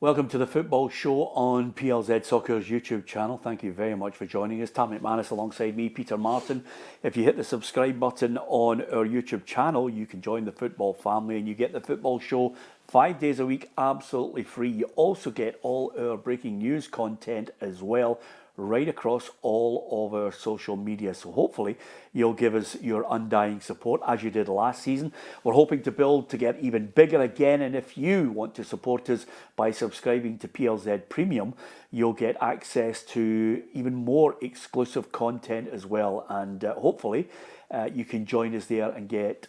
Welcome to the football show on PLZ Soccer's YouTube channel. Thank you very much for joining us. Tam McManus alongside me, Peter Martin. If you hit the subscribe button on our YouTube channel, you can join the football family and you get the football show 5 days a week absolutely free. You also get all our breaking news content as well, right across all of our social media. So hopefully you'll give us your undying support as you did last season. We're hoping to build to get even bigger again, and if you want to support us by subscribing to PLZ Premium, you'll get access to even more exclusive content as well, and hopefully you can join us there and get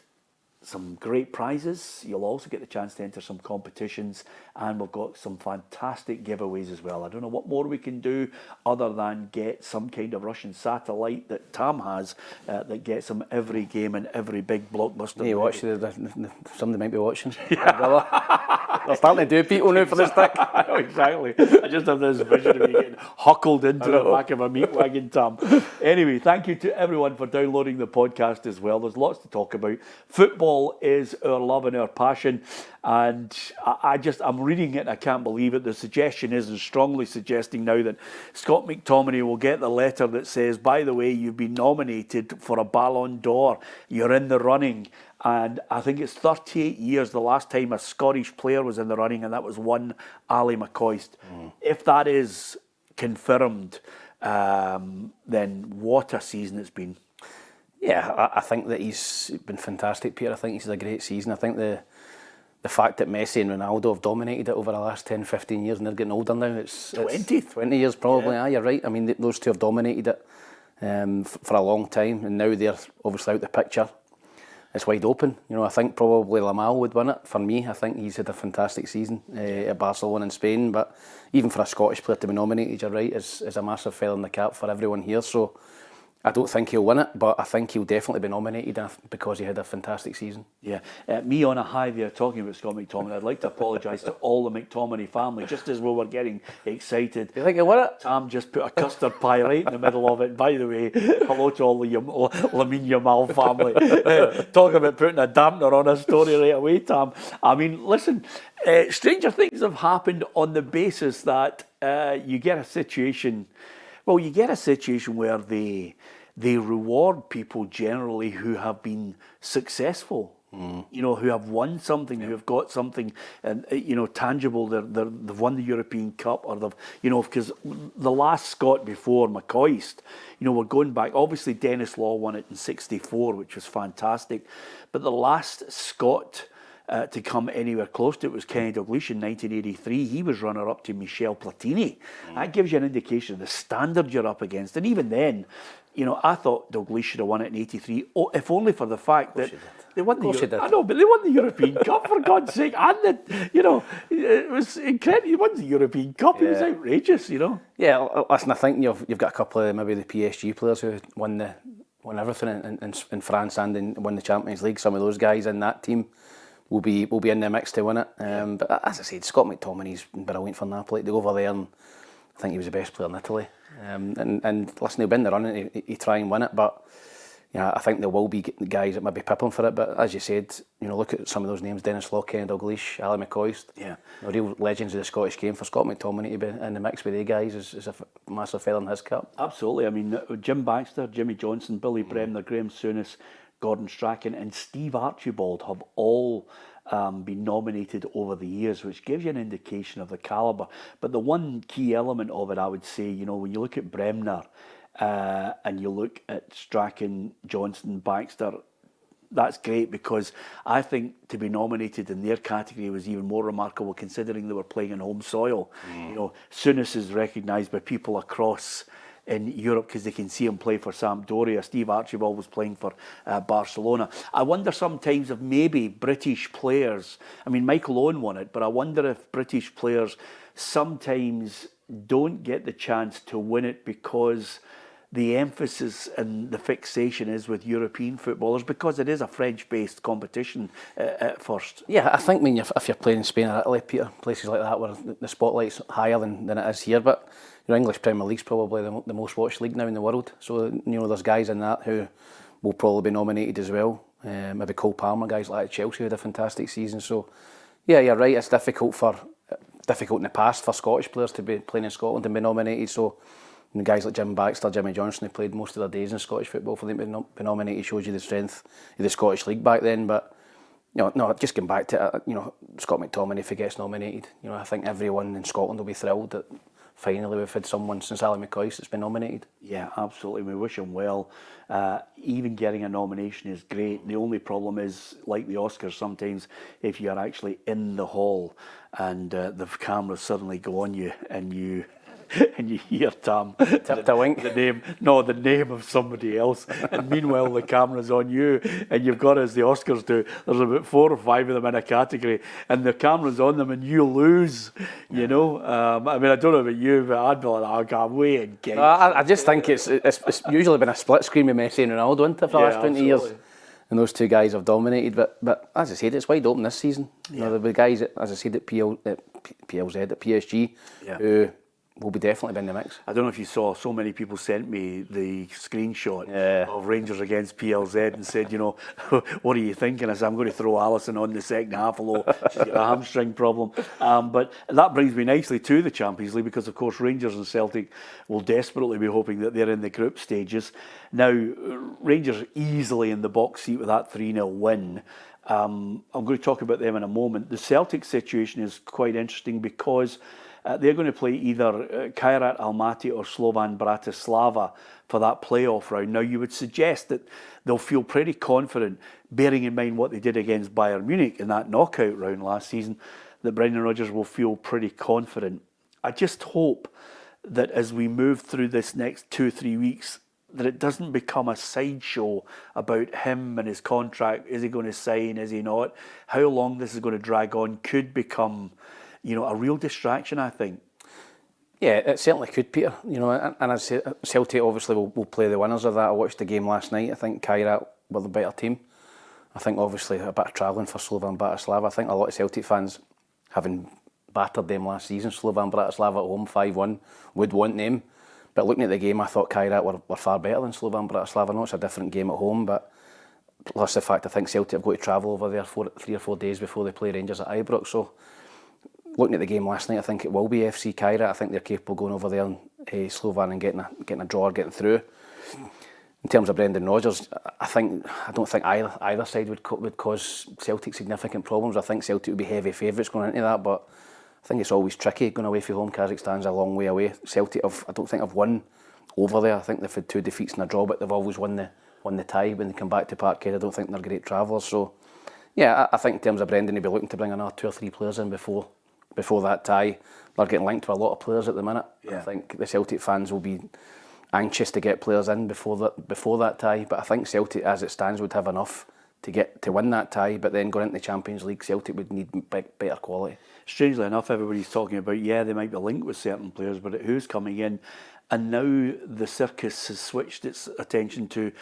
some great prizes. You'll also get the chance to enter some competitions, and we've got some fantastic giveaways as well. I don't know what more we can do other than get some kind of Russian satellite that Tam has that gets him every game and every big blockbuster. You watch somebody might be watching. They're starting to do people now for the stick. I know, exactly. I just have this vision of you getting huckled into the back of a meat wagon, Tam. Anyway, thank you to everyone for downloading the podcast as well. There's lots to talk about. Football is our love and our passion, and I'm reading it and I can't believe it. The suggestion is, and strongly suggesting now, that Scott McTominay will get the letter that says, by the way, you've been nominated for a Ballon d'Or. You're in the running. And I think it's 38 years the last time a Scottish player was in the running, and that was one Ali McCoist. If that is confirmed, then what a season it's been. Yeah, I think that he's been fantastic, Peter. I think he's had a great season. I think the fact that Messi and Ronaldo have dominated it over the last 10, 15 years, and they're getting older now. It's 20 years probably. Yeah, you're right. I mean, those two have dominated it for a long time, and now they're obviously out the picture. It's wide open. You know, I think probably Lamel would win it. For me, I think he's had a fantastic season at Barcelona in Spain. But even for a Scottish player to be nominated, you're right, is a massive feather in the cap for everyone here. So I don't think he'll win it, but I think he'll definitely be nominated because he had a fantastic season. Yeah, me on a high there talking about Scott McTominay. I'd like to apologise to all the McTominay family, just as we were getting excited. You think he'll win it? Tam just put a custard pie right in the middle of it. By the way, hello to all the Lamine Yamal family. Talk about putting a dampener on a story right away, Tam. I mean, listen, stranger things have happened on the basis that you get a situation where they reward people generally who have been successful, you know, who have won something, who have got something, and tangible. They've won the European Cup, or because the last Scot before McCoist, we're going back. Obviously, Dennis Law won it in '64, which was fantastic, but the last Scot to come anywhere close to it was Kenny Dalglish in 1983. He was runner-up to Michel Platini. That gives you an indication of the standard you're up against. And even then, I thought Dalglish should have won it in '83, if only for the fact that they won I know, but they won the European Cup, for God's sake. And it was incredible. He won the European Cup. It was outrageous, Yeah, listen, I think you've got a couple of maybe the PSG players who won everything in France and won the Champions League. Some of those guys in that team will be in the mix to win it. But as I said, Scott McTominay's been brilliant for Napoli. They go over there, and I think he was the best player in Italy. And listen, he'll be in the running to try and win it. But I think there will be guys that might be pipping for it. But as you said, look at some of those names: Dennis Law, Kenny Dalglish, Ali McCoist. Yeah, real legends of the Scottish game. For Scott McTominay to be in the mix with the guys is a massive feather in his cap. Absolutely. I mean, Jim Baxter, Jimmy Johnson, Billy Bremner, Graham Souness, Gordon Strachan and Steve Archibald have all been nominated over the years, which gives you an indication of the calibre. But the one key element of it, I would say, when you look at Bremner and you look at Strachan, Johnson, Baxter, that's great, because I think to be nominated in their category was even more remarkable considering they were playing on home soil. Souness is recognised by people across in Europe because they can see him play for Sampdoria. Steve Archibald was playing for Barcelona. I wonder sometimes if maybe British players, I mean, Michael Owen won it, but I wonder if British players sometimes don't get the chance to win it because the emphasis and the fixation is with European footballers, because it is a French-based competition at first. Yeah, I think if you're playing in Spain or Italy, Peter, places like that where the spotlight's higher than it is here, but English Premier League's probably the most watched league now in the world. So there's guys in that who will probably be nominated as well. Maybe Cole Palmer, guys like Chelsea who had a fantastic season. So yeah, you're right. It's difficult for difficult in the past for Scottish players to be playing in Scotland and be nominated. So guys like Jim Baxter, Jimmy Johnson, who played most of their days in Scottish football, for them to be nominated shows you the strength of the Scottish League back then. But just going back to it, Scott McTominay, if he gets nominated, I think everyone in Scotland will be thrilled that finally we've had someone since Ali McCoist that's been nominated. Yeah, absolutely. We wish him well. Even getting a nomination is great. The only problem is, like the Oscars, sometimes if you're actually in the hall and the cameras suddenly go on you and you hear Tam the name of somebody else, and meanwhile the camera's on you, and you've got, as the Oscars do, there's about 4 or 5 of them in a category, and the camera's on them, and you lose. I mean, I don't know about you, but I'd be like, I can't wait and get. I just think it's usually been a split screen with Messi and Ronaldo, isn't it, for the last 20 years? And those two guys have dominated, but as I said, it's wide open this season. There'll be guys, as I said, at PLZ, at PSG, who will be definitely in the mix. I don't know if you saw, so many people sent me the screenshot of Rangers against PLZ and said, what are you thinking? I said, I'm going to throw Alison on the second half, although she's got a hamstring problem. But that brings me nicely to the Champions League, because of course Rangers and Celtic will desperately be hoping that they're in the group stages. Now, Rangers easily in the box seat with that 3-0 win. I'm going to talk about them in a moment. The Celtic situation is quite interesting because they're going to play either Kairat Almaty or Slovan Bratislava for that playoff round. Now, you would suggest that they'll feel pretty confident, bearing in mind what they did against Bayern Munich in that knockout round last season, that Brendan Rodgers will feel pretty confident. I just hope that as we move through this next 2-3 weeks, that it doesn't become a sideshow about him and his contract. Is he going to sign? Is he not? How long this is going to drag on could become a real distraction, I think. Yeah, it certainly could, Peter. And as I say, Celtic obviously will play the winners of that. I watched the game last night. I think Kaira were the better team. I think obviously a bit of travelling for Slovan Bratislava. I think a lot of Celtic fans, having battered them last season, Slovan Bratislava at home 5-1, would want them. But looking at the game, I thought Kaira were far better than Slovan Bratislava. I know it's a different game at home, but plus the fact I think Celtic have got to travel over there 3 or 4 days before they play Rangers at Ibrox. So looking at the game last night, I think it will be FC Kaira. I think they're capable of going over there and Slovan and getting a draw or getting through. In terms of Brendan Rodgers, I don't think either side would cause Celtic significant problems. I think Celtic would be heavy favourites going into that, but I think it's always tricky going away from home. Kazakhstan's a long way away. Celtic I don't think have won over there. I think they've had 2 defeats and a draw, but they've always won the tie when they come back to Parkhead. I don't think they're great travellers. So yeah, I think in terms of Brendan, he'll be looking to bring another 2 or 3 players in before that tie. They're getting linked to a lot of players at the minute. Yeah. I think the Celtic fans will be anxious to get players in before that tie, but I think Celtic as it stands would have enough to win that tie, but then going into the Champions League, Celtic would need better quality. Strangely enough, everybody's talking about, they might be linked with certain players, but who's coming in? And now the circus has switched its attention to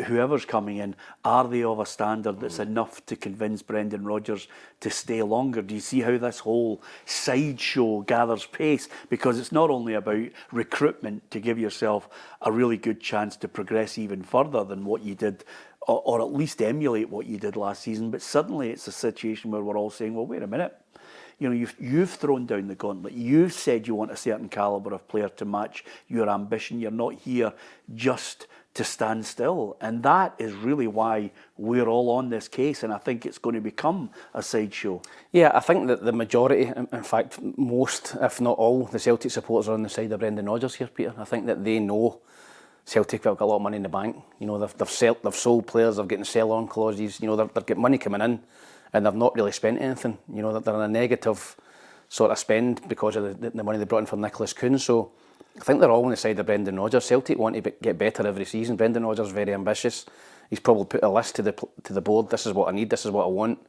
whoever's coming in. Are they of a standard that's enough to convince Brendan Rodgers to stay longer? Do you see how this whole sideshow gathers pace? Because it's not only about recruitment to give yourself a really good chance to progress even further than what you did, or at least emulate what you did last season, but suddenly it's a situation where we're all saying, well, wait a minute. You've thrown down the gauntlet. You've said you want a certain calibre of player to match your ambition. You're not here just to stand still. And that is really why we're all on this case. And I think it's going to become a sideshow. Yeah, I think that the majority, in fact, most, if not all, the Celtic supporters are on the side of Brendan Rodgers here, Peter. I think that they know Celtic have got a lot of money in the bank. They've sold players, they're getting sell-on clauses. They've got money coming in. And they've not really spent anything. They're in a negative sort of spend because of the money they brought in for Nicholas Kuhn. So I think they're all on the side of Brendan Rodgers. Celtic want to get better every season. Brendan Rodgers is very ambitious. He's probably put a list to the board. This is what I need. This is what I want.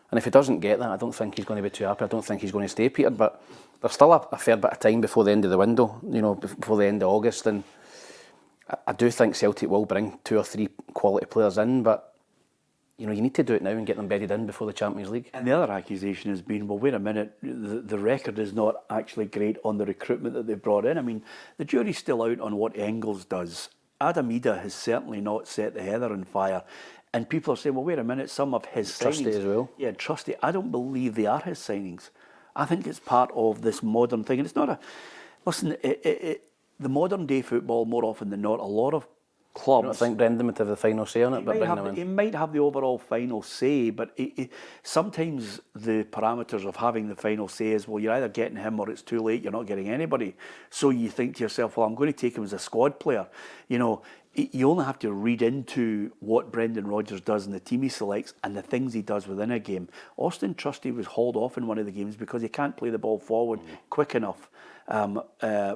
And if he doesn't get that, I don't think he's going to be too happy. I don't think he's going to stay, Peter. But there's still a fair bit of time before the end of the window. Before the end of August. And I do think Celtic will bring 2 or 3 quality players in, but you need to do it now and get them bedded in before the Champions League. And the other accusation has been, well, wait a minute, the record is not actually great on the recruitment that they've brought in. I mean, the jury's still out on what Engels does. Adam Ida has certainly not set the heather on fire. And people are saying, well, wait a minute, some of his signings... Trusty as well. Yeah, Trusty. I don't believe they are his signings. I think it's part of this modern thing. And it's not a... Listen, the modern day football, more often than not, a lot of clubs... I think Brendan would have the final say on it, but bring them in. He might have the overall final say, but sometimes the parameters of having the final say is, well, you're either getting him or it's too late, you're not getting anybody. So you think to yourself, well, I'm going to take him as a squad player. You know, you only have to read into what Brendan Rodgers does in the team he selects and the things he does within a game. Austin Trusty was hauled off in one of the games because he can't play the ball forward quick enough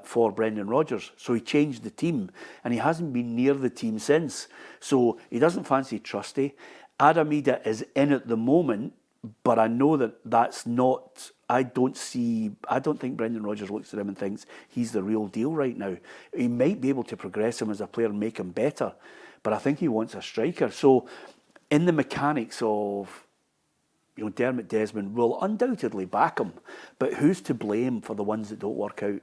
for Brendan Rodgers. So he changed the team and he hasn't been near the team since. So he doesn't fancy Trusty. Adamida is in at the moment, but I know that's not... I don't think Brendan Rodgers looks at him and thinks he's the real deal right now. He might be able to progress him as a player and make him better, but I think he wants a striker. So in the mechanics of, Dermot Desmond will undoubtedly back him, but who's to blame for the ones that don't work out?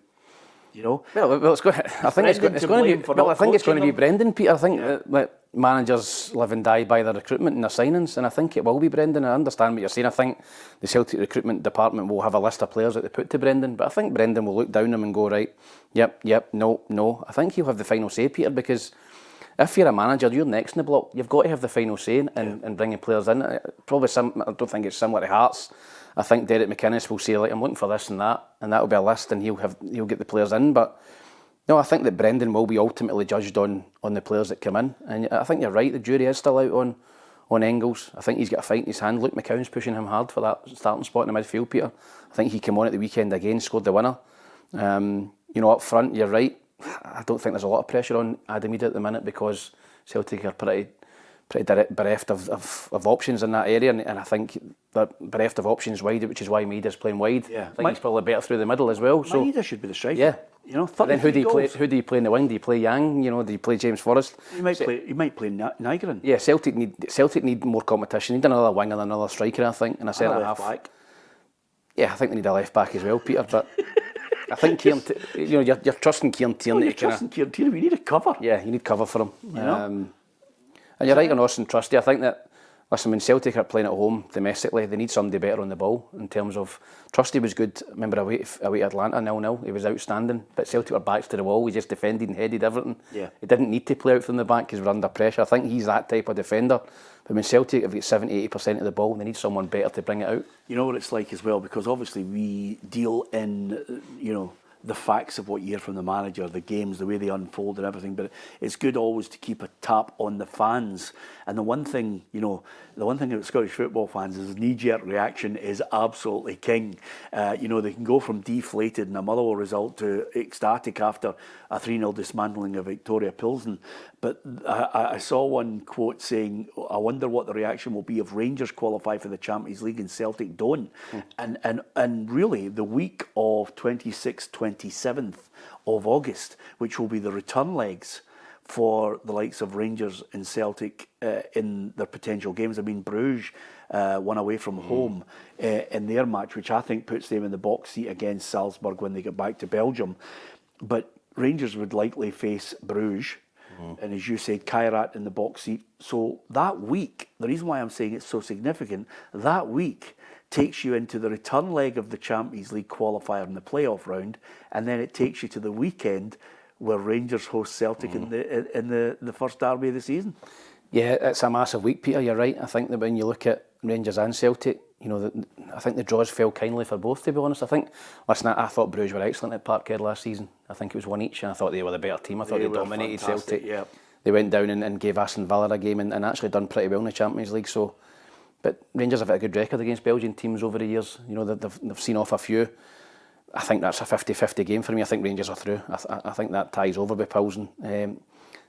Well, it's going. I think it's going to be Brendan, Peter. I think that managers live and die by their recruitment and their signings, and I think it will be Brendan. I understand what you're saying. I think the Celtic recruitment department will have a list of players that they put to Brendan, but I think Brendan will look down them and go, right, yep, no. I think he'll have the final say, Peter, because if you're a manager, you're next in the block. You've got to have the final say in bringing players in. I don't think it's similar to Hearts. I think Derek McInnes will say, I'm looking for this and that will be a list, and he'll get the players in. But no, I think that Brendan will be ultimately judged on the players that come in. And I think you're right, the jury is still out on Engels. I think he's got a fight in his hand. Luke McCown's pushing him hard for that starting spot in the midfield, Peter. I think he came on at the weekend again, scored the winner. Up front, you're right. I don't think there's a lot of pressure on Adamida at the minute because Celtic are pretty bereft of options in that area, and I think they're bereft of options wide, which is why Maida's playing wide. Yeah. I think he's probably better through the middle as well. So Maida should be the striker. Yeah. Then who do you play in the wing? Do you play Yang? Do you play James Forrest? You might play Nygren. Yeah, Celtic need more competition. Need another winger and another striker, I think, and a centre half. Back. Yeah, I think they need a left back as well, Peter. But I think Kieran, you're trusting Kieran Tierney. You're trusting Kieran Tierney. We need a cover. Yeah, you need cover for him. And you're right on Austin Trusty. I think that, when Celtic are playing at home domestically, they need somebody better on the ball in terms of... Trusty was good, remember, away at Atlanta, 0-0. He was outstanding, but Celtic were backs to the wall. We just defended and headed everything. Yeah. He didn't need to play out from the back because we're under pressure. I think he's that type of defender. But when Celtic have got 70-80% of the ball, they need someone better to bring it out. You know what it's like as well, because obviously we deal in, the facts of what you hear from the manager, the games, the way they unfold and everything, but it's good always to keep a tap on the fans. And the one thing about Scottish football fans is knee-jerk reaction is absolutely king. They can go from deflated in a Motherwell result to ecstatic after a 3-0 dismantling of Victoria Pilsen. But I saw one quote saying, I wonder what the reaction will be if Rangers qualify for the Champions League and Celtic don't. And really, the week of 26th, 27th of August, which will be the return legs for the likes of Rangers and Celtic in their potential games. I mean, Bruges won away from home in their match, which I think puts them in the box seat against Salzburg when they get back to Belgium. But Rangers would likely face Bruges. And as you said, Kaira in the box seat. So that week, the reason why I'm saying it's so significant, that week takes you into the return leg of the Champions League qualifier in the playoff round, and then it takes you to the weekend where Rangers host Celtic in the first derby of the season. Yeah, it's a massive week, Peter. You're right. I think that when you look at Rangers and Celtic, I think the draws fell kindly for both, to be honest. I thought Bruges were excellent at Parkhead last season. I think it was 1-1, and I thought they were the better team. I thought they dominated Celtic. Yeah. They went down and gave Aston Villa a game and actually done pretty well in the Champions League. But Rangers have had a good record against Belgian teams over the years. They've seen off a few. I think that's a 50-50 game for me. I think Rangers are through. I think that ties over with Pilsen.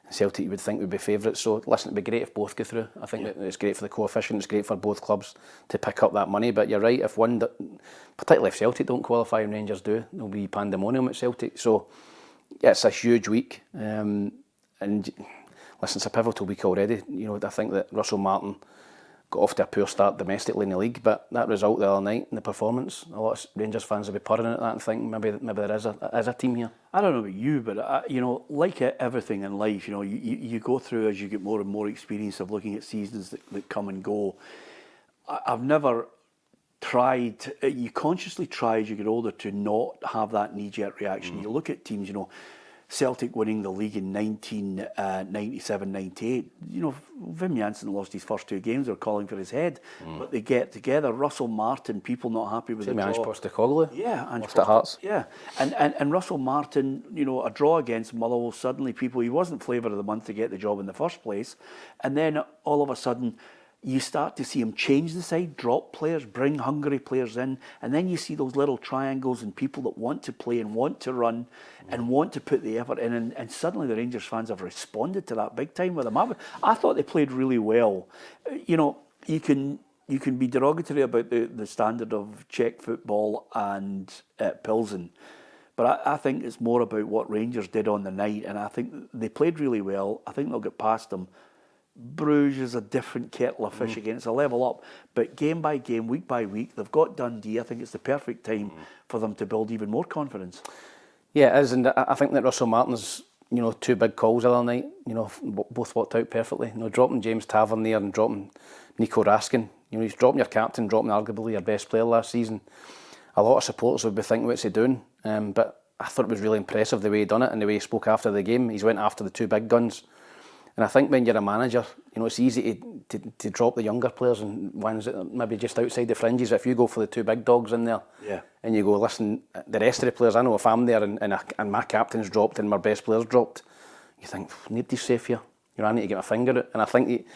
Celtic, you would think, would be favourites. So, listen, it'd be great if both go through. I think it's great for the coefficient. It's great for both clubs to pick up that money. But you're right, particularly if Celtic don't qualify and Rangers do, there'll be pandemonium at Celtic. So, yeah, it's a huge week. And listen, it's a pivotal week already. I think that Russell Martin got off to a poor start domestically in the league, but that result the other night and the performance, a lot of Rangers fans will be purring at that and think maybe there is a team here. I don't know about you, but like everything in life, you go through as you get more and more experience of looking at seasons that come and go. I've never you consciously try as you get older to not have that knee-jerk reaction. You look at teams, Celtic winning the league in 1997-98. Wim Jansen lost his first 2 games. They're calling for his head, but they get together. Russell Martin, people not happy with the draw. Postecoglou. Yeah, lost at Hearts. Yeah, and Russell Martin, a draw against Motherwell. Suddenly, he wasn't flavour of the month to get the job in the first place, and then all of a sudden, you start to see him change the side, drop players, bring hungry players in, and then you see those little triangles and people that want to play and want to run and want to put the effort in, and suddenly the Rangers fans have responded to that big time with them. I thought they played really well. You can be derogatory about the standard of Czech football and Pilsen, but I think it's more about what Rangers did on the night, and I think they played really well. I think they'll get past them. Bruges is a different kettle of fish again. It's a level up. But game by game, week by week, they've got Dundee. I think it's the perfect time for them to build even more confidence. Yeah, it is. And I think that Russell Martin's, 2 big calls the other night, both worked out perfectly. Dropping James Tavernier and dropping Nico Raskin. He's dropping your captain, dropping arguably your best player last season. A lot of supporters would be thinking, what's he doing? But I thought it was really impressive the way he done it and the way he spoke after the game. He's went after the 2 big guns. And I think when you're a manager, it's easy to drop the younger players and ones that are maybe just outside the fringes. If you go for the 2 big dogs in there, and you go, listen, the rest of the players, I know if I'm there and my captain's dropped and my best player's dropped, you think, nobody's safe here. I need to get my finger out. And I think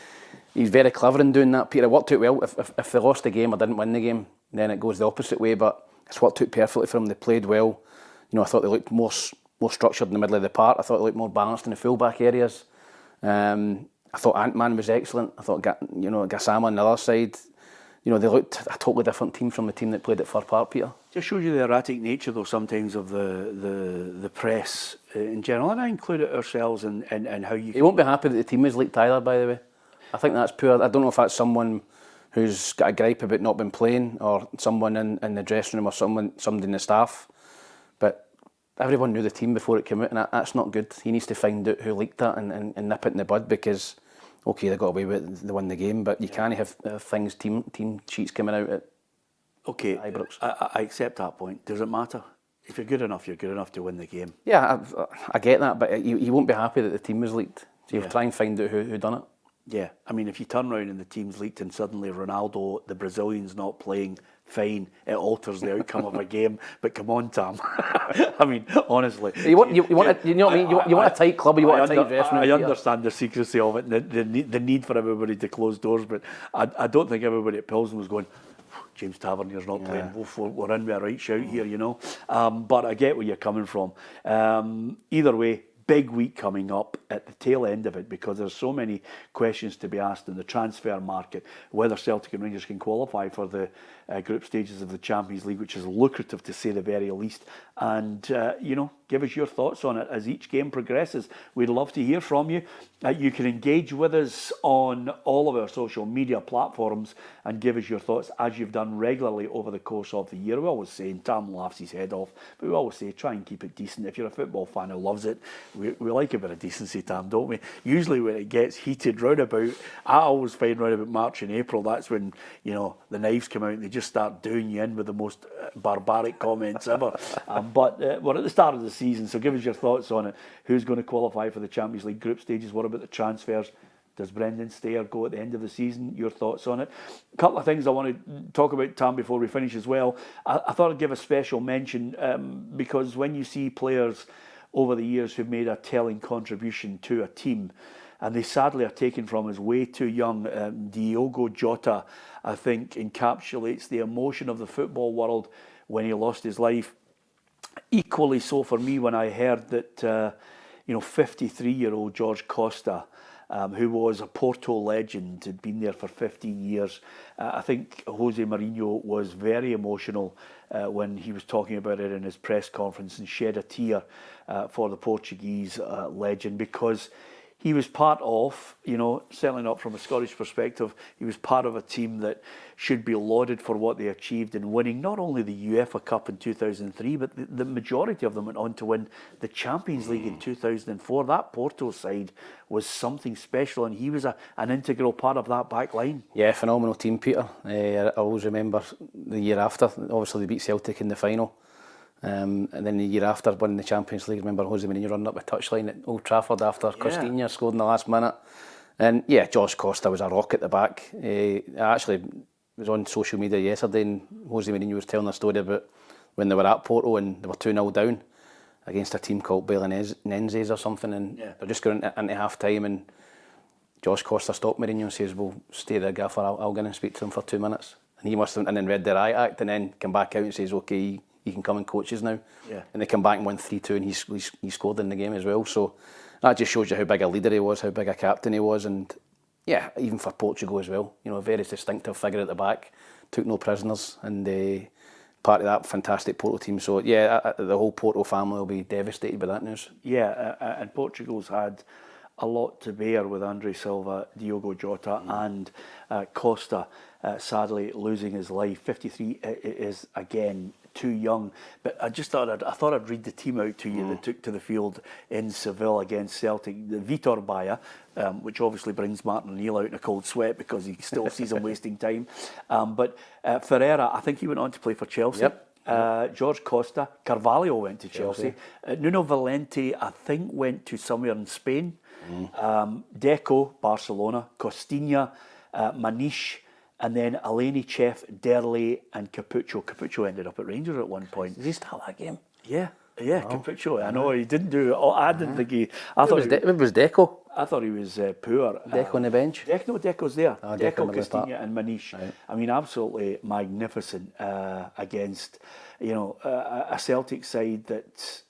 he's very clever in doing that. Peter, it worked out well. If they lost the game or didn't win the game, then it goes the opposite way. But it's worked out perfectly for them. They played well. I thought they looked more structured in the middle of the park. I thought they looked more balanced in the full-back areas. I thought Ant-Man was excellent. I thought Gassama on the other side, they looked a totally different team from the team that played at Fir Park, Peter. Just shows you the erratic nature, though, sometimes of the press in general, and I include it ourselves and how you... He won't be happy that the team was leaked either, by the way. I think that's poor. I don't know if that's someone who's got a gripe about not being playing, or someone in the dressing room, or somebody in the staff, but everyone knew the team before it came out, and that's not good. He needs to find out who leaked that and nip it in the bud, because, okay, they got away with it, they won the game, but you can't have things, team sheets coming out at Ibrox. I accept that point. Does it matter? If you're good enough to win the game. Yeah, I get that, but you won't be happy that the team was leaked. So you'll try and find out who done it. Yeah, I mean, if you turn around and the team's leaked and suddenly Ronaldo, the Brazilian's not playing, fine, it alters the outcome of a game. But come on, Tam. I mean, honestly, you want a tight club, you want a tight dressing room. I understand the secrecy of it, the need for everybody to close doors, but I don't think everybody at Pilsen was going, James Tavernier's not playing. We're in with a right shout here, But I get where you're coming from. Either way, big week coming up at the tail end of it, because there's so many questions to be asked in the transfer market, whether Celtic and Rangers can qualify for the group stages of the Champions League, which is lucrative to say the very least. And, give us your thoughts on it as each game progresses. We'd love to hear from you. You can engage with us on all of our social media platforms and give us your thoughts, as you've done regularly over the course of the year. We always say, and Tam laughs his head off, but we always say, try and keep it decent. If you're a football fan who loves it, we like a bit of decency, Tam, don't we? Usually when it gets heated round about, I always find round about March and April, that's when, the knives come out and they just start doing you in with the most barbaric comments ever. But we're at the start of the season, so give us your thoughts on it. Who's going to qualify for the Champions League group stages? What about the transfers? Does Brendan stay or go at the end of the season? Your thoughts on it. A couple of things I want to talk about, Tam, before we finish as well. I thought I'd give a special mention because when you see players over the years who've made a telling contribution to a team, and they sadly are taken from us way too young. Diogo Jota, I think, encapsulates the emotion of the football world when he lost his life. Equally so for me when I heard that 53-year-old Jorge Costa, who was a Porto legend, had been there for 15 years. I think Jose Mourinho was very emotional when he was talking about it in his press conference, and shed a tear for the Portuguese legend, because he was part of, certainly not from a Scottish perspective, he was part of a team that should be lauded for what they achieved in winning not only the UEFA Cup in 2003, but the majority of them went on to win the Champions League in 2004. That Porto side was something special, and he was an integral part of that back line. Yeah, phenomenal team, Peter. I always remember the year after, obviously they beat Celtic in the final. And then the year after winning the Champions League, I remember Jose Mourinho running up the touchline at Old Trafford after Costinha scored in the last minute. And yeah, Jorge Costa was a rock at the back. I actually was on social media yesterday and Jose Mourinho was telling a story about when they were at Porto and they were 2-0 down against a team called Belenenses or something, and they're just going into half time, and Jorge Costa stopped Mourinho and says, "Well, stay there, gaffer, I'll go in and speak to him for 2 minutes." And he must have went in and read the riot act and then come back out and says, "Okay, you can come and coach us now." Yeah. And they come back and won 3-2 and he scored in the game as well. So that just shows you how big a leader he was, how big a captain he was, and yeah, even for Portugal as well. A very distinctive figure at the back, took no prisoners, and part of that fantastic Porto team. So yeah, the whole Porto family will be devastated by that news. Yeah, and Portugal's had a lot to bear with Andre Silva, Diogo Jota and Costa sadly losing his life. 53 is again too young, but I thought I'd read the team out to you that took to the field in Seville against Celtic. The Vitor Baia, which obviously brings Martin O'Neill out in a cold sweat because he still sees him wasting time. But Ferreira, I think he went on to play for Chelsea. Yep. Jorge Costa, Carvalho went to Chelsea. Nuno Valente, I think, went to somewhere in Spain. Deco, Barcelona. Costinha, Maniche, and then Alenichev, Derley and Capuccio. Capuccio ended up at Rangers at one point. Did he start that game? Yeah, Capuccio. I know he didn't do it. I didn't think he... It was Deco. I thought he was poor. Deco on the bench? Deco's there. Deco, Costinha and Maniche. Right. I mean, absolutely magnificent against, a Celtic side that,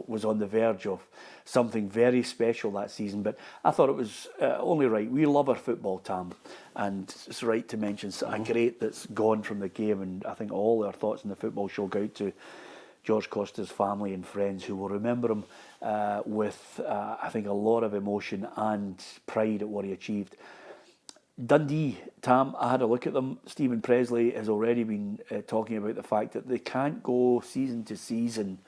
was on the verge of something very special that season. But I thought it was only right. We love our football, Tam, and it's right to mention a great that's gone from the game. And I think all our thoughts in the football show go out to Jorge Costa's family and friends who will remember him with, I think, a lot of emotion and pride at what he achieved. Dundee, Tam, I had a look at them. Stephen Pressley has already been talking about the fact that they can't go season to season,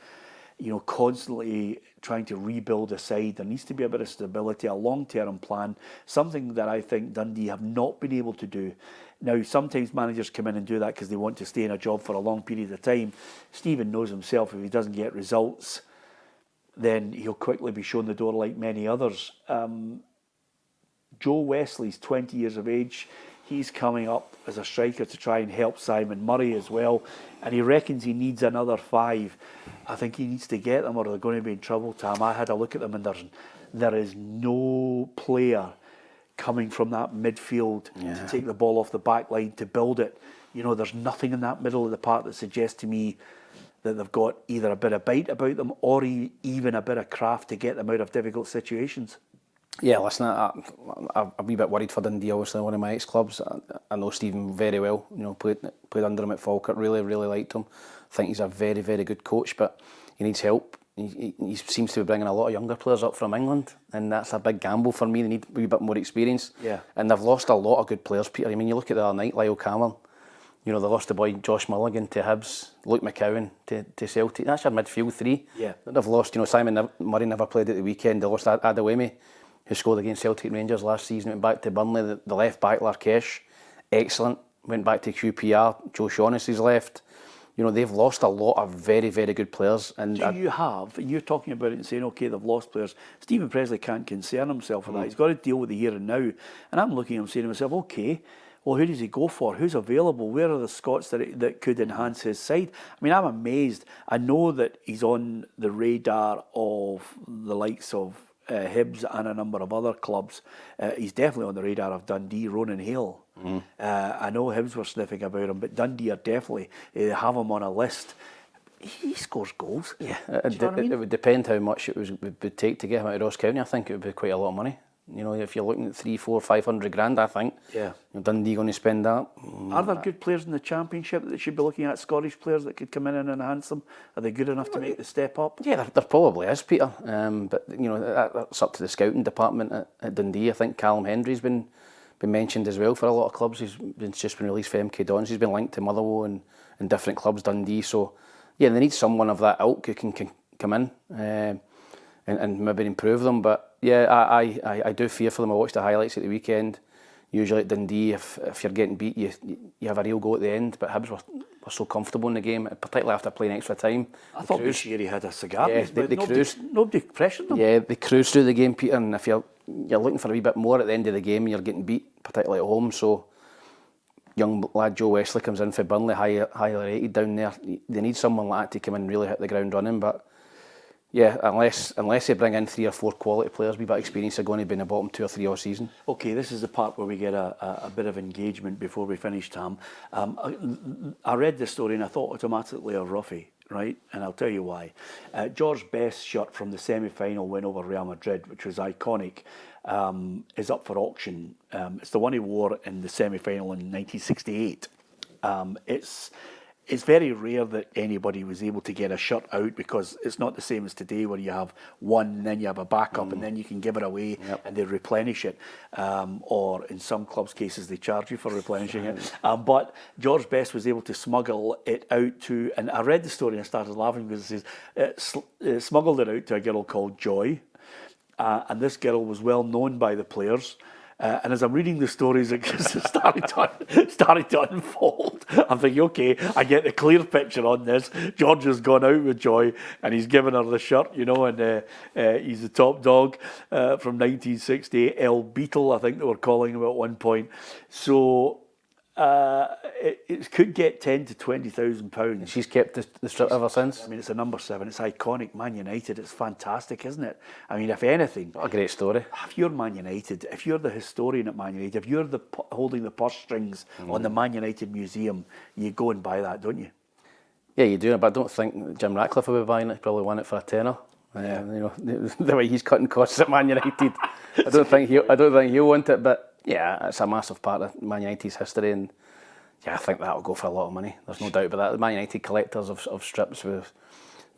constantly trying to rebuild a side. There needs to be a bit of stability, a long-term plan, something that I think Dundee have not been able to do. Now, sometimes managers come in and do that because they want to stay in a job for a long period of time. Stephen knows himself, if he doesn't get results, then he'll quickly be shown the door like many others. Joe Wesley's 20 years of age. He's coming up as a striker to try and help Simon Murray as well. And he reckons he needs another 5. I think he needs to get them or they're going to be in trouble, Tam. I had a look at them and there is no player coming from that midfield to take the ball off the back line to build it. There's nothing in that middle of the park that suggests to me that they've got either a bit of bite about them or even a bit of craft to get them out of difficult situations. Yeah, listen, I'm a wee bit worried for Dundee, obviously one of my ex-clubs. I know Stephen very well, played under him at Falkirk, really liked him. I think he's a very, very good coach, but he needs help. He seems to be bringing a lot of younger players up from England, and that's a big gamble for me. They need a wee bit more experience. Yeah. And they've lost a lot of good players, Peter. I mean, you look at the other night, Lyle Cameron, they lost the boy Josh Mulligan to Hibs, Luke McCowan to Celtic. That's your midfield 3. Yeah. They've lost, Simon Murray never played at the weekend. They lost Adewemi, who scored against Celtic Rangers last season, went back to Burnley. The left back, Larkesh, excellent, went back to QPR. Joe Shaughnessy's left. They've lost a lot of very, very good players. And you're talking about it and saying, okay, they've lost players. Stephen Pressley can't concern himself with that. He's got to deal with the here and now. And I'm looking at him saying to myself, okay, well, who does he go for? Who's available? Where are the Scots that could enhance his side? I mean, I'm amazed. I know that he's on the radar of the likes of Hibs and a number of other clubs. He's definitely on the radar of Dundee, Ronan Hale. I know Hibs were sniffing about him, but Dundee are definitely have him on a list. He scores goals. Yeah, it would depend how much it would take to get him out of Ross County. I think it would be quite a lot of money. You know, if you're looking at 300, 400, 500 grand, I think. Yeah. Dundee going to spend that. Are there good players in the Championship that they should be looking at? Scottish players that could come in and enhance them? Are they good enough to make the step up? Yeah, there probably is, Peter. But you know, that's up to the scouting department at Dundee. I think Callum Hendry's been mentioned as well for a lot of clubs. He's just been released for MK Dons. He's been linked to Motherwell and different clubs, Dundee. So yeah, they need someone of that ilk who can come in and maybe improve them. But yeah, I do fear for them. I watched the highlights at the weekend. Usually at Dundee, if you're getting beat, you have a real go at the end. But Hibs were so comfortable in the game, particularly after playing extra time. I thought Bashiri had a cigar. Yeah, they cruised. Nobody pressured them. Yeah, they cruised through the game, Peter. And if you're looking for a wee bit more at the end of the game, you're getting beat, particularly at home. So young lad Joe Wesley comes in for Burnley, highly rated down there. They need someone like that to come in and really hit the ground running. But yeah, unless they bring in 3 or 4 quality players, we bit experience are going to be in the bottom 2 or 3 all season. Okay, this is the part where we get a bit of engagement before we finish, Tam. I read this story and I thought automatically of Ruffy, right? And I'll tell you why. George Best's shirt from the semi-final win over Real Madrid, which was iconic, is up for auction. It's the one he wore in the semi-final in 1968. It's very rare that anybody was able to get a shirt out because it's not the same as today where you have one and then you have a backup and then you can give it away and they replenish it. Or in some clubs' cases, they charge you for replenishing it. But George Best was able to smuggle it out to, and I read the story and I started laughing because it says, smuggled it out to a girl called Joy. And this girl was well known by the players. And as I'm reading the stories, it started to unfold. I'm thinking, okay, I get the clear picture on this. George has gone out with Joy and he's given her the shirt, you know, and he's the top dog from 1968, El Beetle, I think they were calling him at one point. So it could get £10,000 to £20,000. She's kept the strip ever since. I mean, it's a number 7. It's iconic. Man United. It's fantastic, isn't it? I mean, if anything, what a great story. If you're Man United, if you're the historian at Man United, if you're holding the purse strings on the Man United museum, you go and buy that, don't you? Yeah, you do. But I don't think Jim Ratcliffe will be buying it. He probably won it for a tenner. Yeah. You know, the way he's cutting costs at Man United, I don't think he'll want it. But yeah, it's a massive part of Man United's history, and yeah, I think that'll go for a lot of money. There's no doubt about that. The Man United collectors of strips with.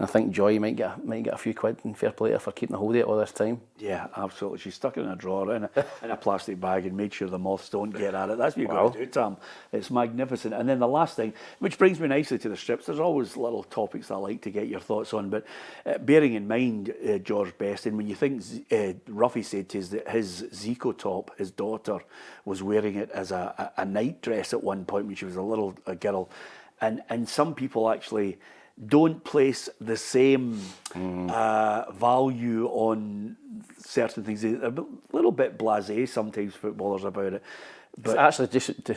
I think Joy might get a few quid, and fair play to her for keeping a hold of it all this time. Yeah, absolutely. She stuck it in a drawer in a plastic bag and made sure the moths don't get at it. That's what you've got to do, Tam. It's magnificent. And then the last thing, which brings me nicely to the strips, there's always little topics I like to get your thoughts on, but bearing in mind George Best, and when you think Ruffy said to us that his Zico top, his daughter, was wearing it as a night dress at one point when she was a girl, and some people actually don't place the same value on certain things. They're a little bit blasé sometimes, footballers, about it. But actually, just to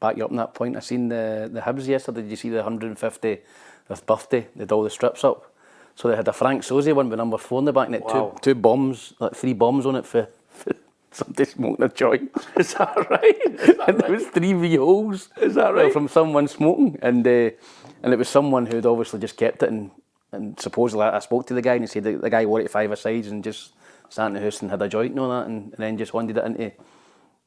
back you up on that point, I seen the Hibs yesterday. Did you see the 150th birthday? They had all the strips up. So they had a Frank Sosie one with number 4 in the back, and it wow. two bombs, like 3 bombs on it for somebody smoking a joint. Is that right? And there was 3 V-holes. Is that right? From someone smoking, and it was someone who'd obviously just kept it, and supposedly I spoke to the guy and he said the guy wore it 5 sides and just sat in the house and had a joint and all that, and then just wanted it into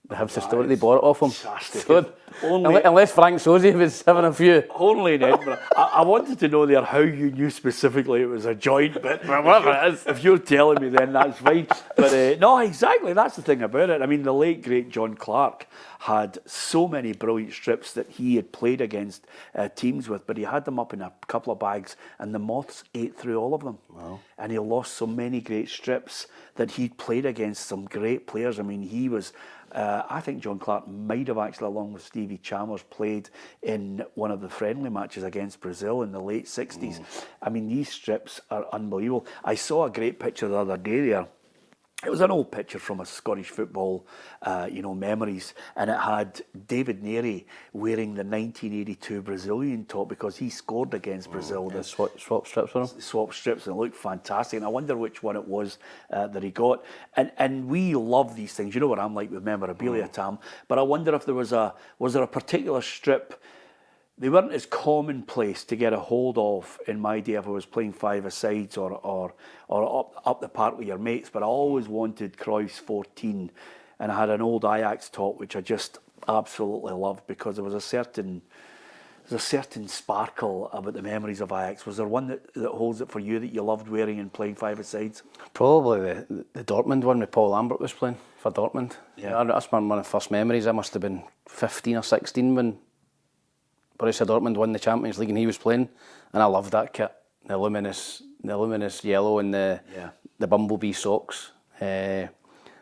the Hibs story. They bought it off him. So, unless Frank Sosie was having a few. Only in Edinburgh. I wanted to know there how you knew specifically it was a joint, but if you're telling me, then that's fine. But no, exactly, that's the thing about it. I mean, the late, great John Clark had so many brilliant strips that he had played against teams with, but he had them up in a couple of bags, and the moths ate through all of them. Wow. And he lost so many great strips that he'd played against some great players. I mean, he was... I think John Clark might have actually, along with Stevie Chalmers, played in one of the friendly matches against Brazil in the late 60s. I mean, these strips are unbelievable. I saw a great picture the other day there. It was an old picture from a Scottish football, memories, and it had David Neary wearing the 1982 Brazilian top because he scored against Brazil. Yeah, swap strips for him. Swap strips, and it looked fantastic. And I wonder which one it was that he got. And we love these things. You know what I'm like with memorabilia, Tam. But I wonder if there was a particular strip they weren't as commonplace to get a hold of in my day if I was playing five-a-sides or up the park with your mates, but I always wanted Cruyff's 14, and I had an old Ajax top which I just absolutely loved because there was a certain sparkle about the memories of Ajax. Was there one that holds it for you that you loved wearing and playing five-a-sides? Probably the Dortmund one with Paul Lambert was playing for Dortmund. Yeah. That's one of the first memories. I must have been 15 or 16 when Borussia Dortmund won the Champions League and he was playing, and I loved that kit. The luminous yellow and the bumblebee socks. I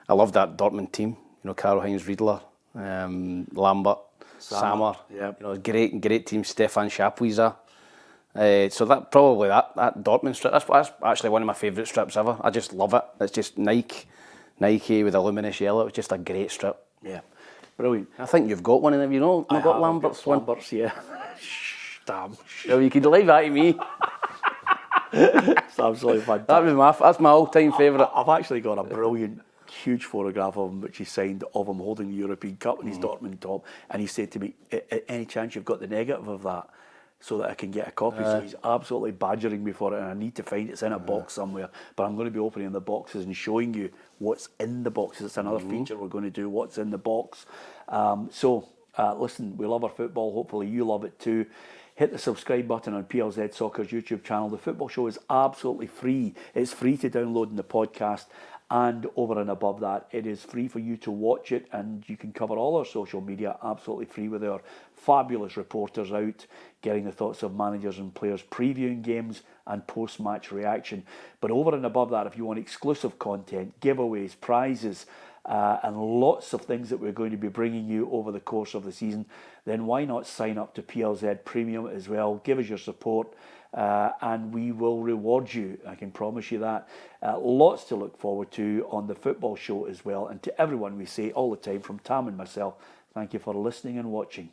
loved that Dortmund team. Karl-Heinz Riedler, Lambert, Sammer. Yep. Great team. Stefan Chapuisat. So that Dortmund strip. That's actually one of my favourite strips ever. I just love it. It's just Nike with a luminous yellow. It was just a great strip. Yeah. Brilliant. I think you've got one of them, I've got Lambert's one. Lambert's, yeah. Damn. Well, you can leave that to me. It's absolutely fantastic. That's my all-time favourite. I've actually got a brilliant, huge photograph of him, which he signed of him holding the European Cup in his Dortmund top, and he said to me, any chance you've got the negative of that so that I can get a copy? So he's absolutely badgering me for it, and I need to find it. It's in a box somewhere, but I'm going to be opening the boxes and showing you what's in the boxes. It's another feature we're going to do, what's in the box. Listen, we love our football. Hopefully you love it too. Hit the subscribe button on PLZ Soccer's YouTube channel. The football show is absolutely free. It's free to download in the podcast, and over and above that, it is free for you to watch it, and you can cover all our social media absolutely free with our fabulous reporters out getting the thoughts of managers and players, previewing games and post-match reaction. But over and above that, if you want exclusive content, giveaways, prizes, and lots of things that we're going to be bringing you over the course of the season, then why not sign up to PLZ Premium as well? Give us your support, and we will reward you. I can promise you that. Lots to look forward to on the football show as well. And to everyone we say all the time, from Tam and myself, thank you for listening and watching.